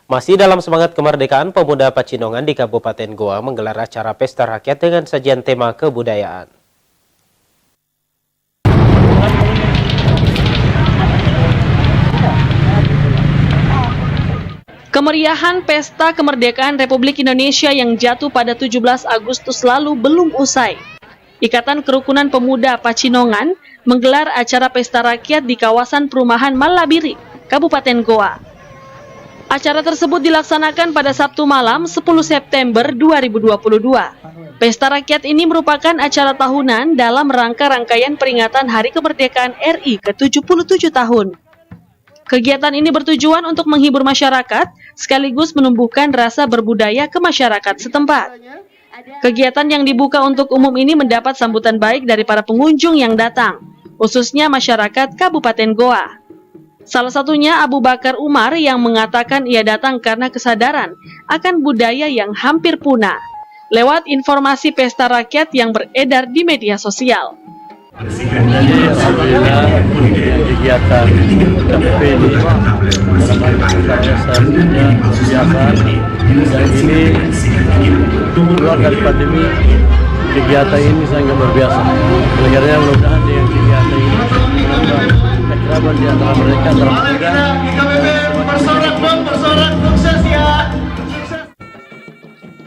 Masih dalam semangat kemerdekaan, pemuda Pacinongan di Kabupaten Goa menggelar acara pesta rakyat dengan sajian tema kebudayaan. Kemeriahan Pesta Kemerdekaan Republik Indonesia yang jatuh pada 17 Agustus lalu belum usai. Ikatan Kerukunan Pemuda Pacinongan menggelar acara pesta rakyat di kawasan perumahan Malabiri, Kabupaten Goa. Acara tersebut dilaksanakan pada Sabtu malam 10 September 2022. Pesta rakyat ini merupakan acara tahunan dalam rangka rangkaian peringatan Hari Kemerdekaan RI ke-77 tahun. Kegiatan ini bertujuan untuk menghibur masyarakat sekaligus menumbuhkan rasa berbudaya ke masyarakat setempat. Kegiatan yang dibuka untuk umum ini mendapat sambutan baik dari para pengunjung yang datang, khususnya masyarakat Kabupaten Goa. Salah satunya Abu Bakar Umar yang mengatakan ia datang karena kesadaran akan budaya yang hampir punah lewat informasi pesta rakyat yang beredar di media sosial. Jadi alhamdulillah kegiatan KPP ini kawasan biasa dan ini keluar dari pandemi, kegiatan ini sangat luar biasa. Oleh mudah-mudahan dengan kegiatan ini menambah kekerabatan di antara mereka antara pemuda.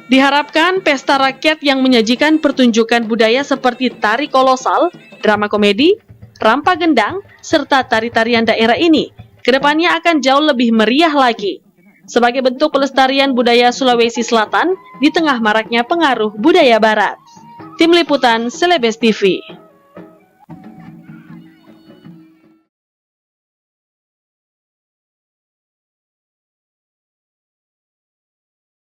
Diharapkan pesta rakyat yang menyajikan pertunjukan budaya seperti tari kolosal, drama komedi, rampa gendang, serta tari-tarian daerah ini kedepannya akan jauh lebih meriah lagi. Sebagai bentuk pelestarian budaya Sulawesi Selatan di tengah maraknya pengaruh budaya Barat. Tim Liputan Celebes TV.